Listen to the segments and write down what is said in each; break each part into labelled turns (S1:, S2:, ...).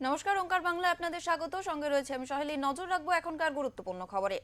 S1: নমস্কার, ওঙ্কার বাংলায় আপনাদের স্বাগত। সঙ্গে রয়েছে আমি সহেলি। নজর রাখবো এখনকার গুরুত্বপূর্ণ খবরে।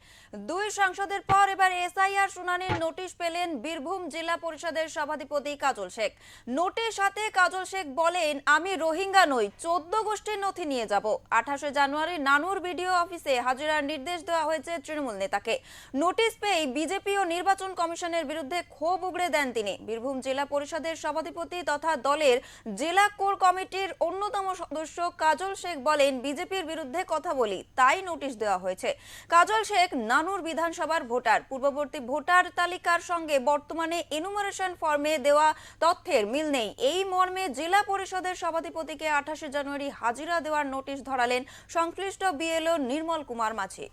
S1: দুই সাংসদের পর এবার এসআইআর শুনানির নোটিশ পেলেন বীরভূম জেলা পরিষদের সভাধিপতি কাজল শেখ। নোটিশ হাতে কাজল শেখ বলেন, আমি রোহিঙ্গা নই, 14 গোষ্ঠীর নথি নিয়ে যাব। 28 জানুয়ারি নানুর বিডিও অফিসে হাজিরার নির্দেশ দেওয়া হয়েছে তৃণমূল নেতাকে। নোটিশ পেয়ে বিজেপি ও নির্বাচন কমিশনের বিরুদ্ধে ক্ষোভ উগড়ে দেন তিনি। বীরভূম জেলা পরিষদের সভাধিপতি তথা দলের জেলা কোর কমিটির অন্যতম সদস্য কাজল শেখ বলেন, বিজেপির বিরুদ্ধে কথা বলি তাই নোটিশ দেওয়া হয়েছে। কাজল শেখ নানুর বিধানসভার ভোটার। পূর্ববর্তী ভোটার তালিকার সঙ্গে বর্তমানে এনুমারেশন ফর্মে দেওয়া তথ্যের মিল নেই। এই মর্মে জেলা পরিষদের সভাধিপতিকে 28 জানুয়ারি হাজিরা দেওয়ার নোটিশ ধরালেন সংশ্লিষ্ট বিএলও নির্মল কুমার মাঝি।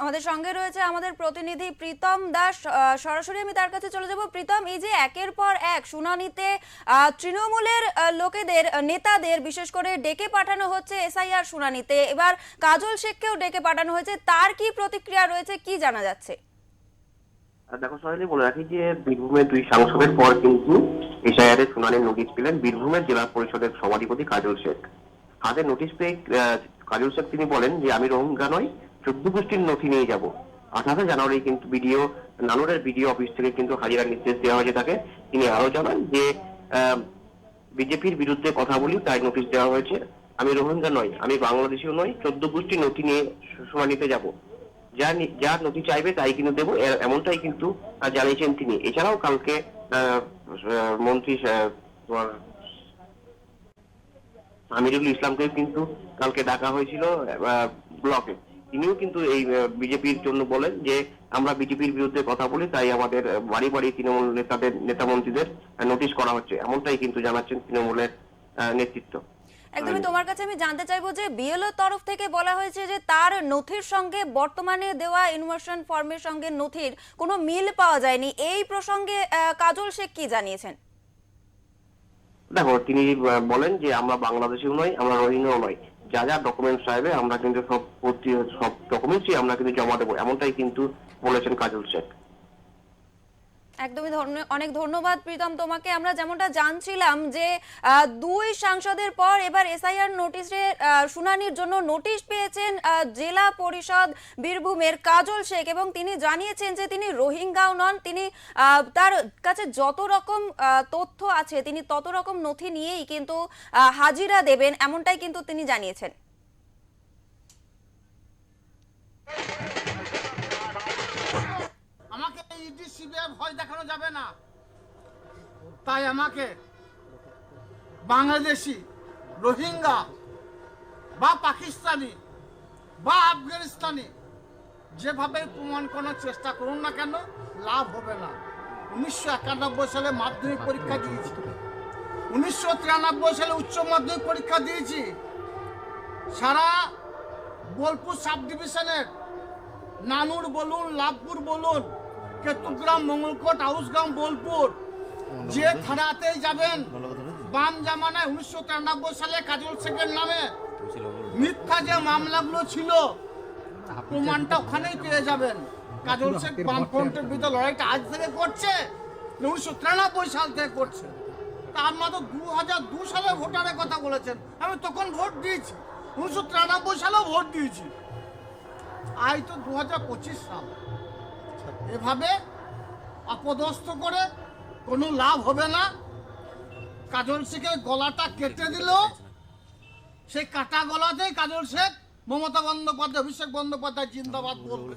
S1: আমাদের সঙ্গে রয়েছে আমাদের প্রতিনিধি প্রীতম দাস। সরাসরি আমি তার কাছে চলে যাব। প্রীতম, এই যে একের পর এক শুনানিতে তৃণমূলের লোকেদের, নেতাদের বিশেষ করে ডেকে পাঠানো হচ্ছে এসআইআর শুনানিতে, এবার কাজল শেখকেও ডেকে পাঠানো হয়েছে, তার কি প্রতিক্রিয়া রয়েছে, কি জানা যাচ্ছে?
S2: দেখো সহেলি, বলে রাখি যে বীরভূমের দুই সাংসদের পর কিন্তু এসআইআর এর শুনানির নোটিশ পেলেন বীরভূমের জেলা পরিষদের সভাধিপতি কাজল শেখ। হাতে নোটিশ পেয়ে কাজল শেখ তিনি বলেন যে আমি রোহিঙ্গা নই, 14 গোষ্ঠীর নথি নিয়ে যাব। 28 জানুয়ারি কিন্তু নানুরের বিডিও অফিস থেকে কিন্তু হাজিরার নির্দেশ দেওয়া হয়েছে তাকে। তিনি আরো জানান যে বিজেপির বিরুদ্ধে কথা বলি তাই নোটিশ দেওয়া হয়েছে। আমি রোহিঙ্গা নই, আমি বাংলাদেশিও নই, 14 গোষ্ঠীর নথি নিয়ে শুনানিতে যাব। যার নথি চাইবে তাই কিন্তু দেবো, এমনটাই কিন্তু জানিয়েছেন তিনি। এছাড়াও কালকে মন্ত্রী আমিরুল ইসলামকে কিন্তু কালকে ডাকা হয়েছিল ব্লকে। তিনিও কিন্তু এই বিজেপির জন্য বলেন যে আমরা বিজেপির বিরুদ্ধে কথা বলি তাই আমাদের বাড়ি বাড়ি তৃণমূল নেতা মন্ত্রীদের নোটিশ করা হচ্ছে, এমনটাই কিন্তু জানাচ্ছেন তৃণমূলের নেতৃত্ব।
S1: একদমই তোমার কাছে আমি জানতে চাইবো যে বিএলও তরফ থেকে বলা হয়েছে যে তার নথির সঙ্গে বর্তমানে দেওয়া ইনভার্সন ফর্মের সঙ্গে নথির কোনো মিল পাওয়া যায়নি। এই প্রসঙ্গে কাজল শেখ কি জানিয়েছেন?
S2: দেখো, তিনি বলেন যে আমরা বাংলাদেশিও নই, আমরা রোহিঙ্গাও নই, যা যা ডকুমেন্টস চাইবে আমরা কিন্তু সব ডকুমেন্টসই আমরা কিন্তু জমা দেবো, এমনটাই কিন্তু বলেছেন কাজল শেখ।
S1: একদমই অনেক ধন্যবাদ প্রীতম তোমাকে। আমরা যেমনটা জানছিলাম যে দুই সাংসদের পর এবার এসআইআর নোটিশে শুনানির জন্য নোটিশ পেয়েছেন জেলা পরিষদ বীরভূমের কাজল শেখ, এবং তিনি জানিয়েছেন যে তিনি রোহিঙ্গাও নন, তিনি তার কাছে যত রকম তথ্য আছে তিনি তত রকম নথি নিয়েই কিন্তু হাজিরা দেবেন, এমনটাই কিন্তু তিনি জানিয়েছেন।
S3: আমাকে ইডি সিবিআই ভয় দেখানো যাবে না, তাই আমাকে বাংলাদেশি, রোহিঙ্গা বা পাকিস্তানি বা আফগানিস্তানি যেভাবে প্রমাণ করার চেষ্টা করুন না কেন, লাভ হবে না। 1991 সালে মাধ্যমিক পরীক্ষা দিয়েছি, 1993 সালে উচ্চ মাধ্যমিক পরীক্ষা দিয়েছি। সারা বোলপুর সাব ডিভিশনের নানুর বলুন, লাভপুর বলুন, কেতুগ্রাম, মঙ্গলকোট, আউসগ্রাম, বোলপুর, যে থানাতেই যাবেন, বাম জামানায় 1993 সালে কাজল শেখের নামে মিথ্যা যে মামলাগুলো ছিল প্রমাণটা ওখানেই পেয়ে যাবেন। কাজল শেখ বামফ্রন্টের বিরুদ্ধে লড়াইটা আজ থেকে করছে, 1993 সাল থেকে করছে। তা আপনারা তো 2002 সালে ভোটারের কথা বলেছেন, আমি তখন ভোট দিয়েছি, 1993 সালেও ভোট দিয়েছি। আজ তো 2025 সাল। এভাবে অপদস্থ করে কোনো লাভ হবে না। কাজল শেখের গলাটা কেটে দিল, সেই কাটা গলাতেই কাজল শেখ মমতা বন্দ্যোপাধ্যায়, অভিষেক বন্দ্যোপাধ্যায় জিন্দাবাদ বলবে।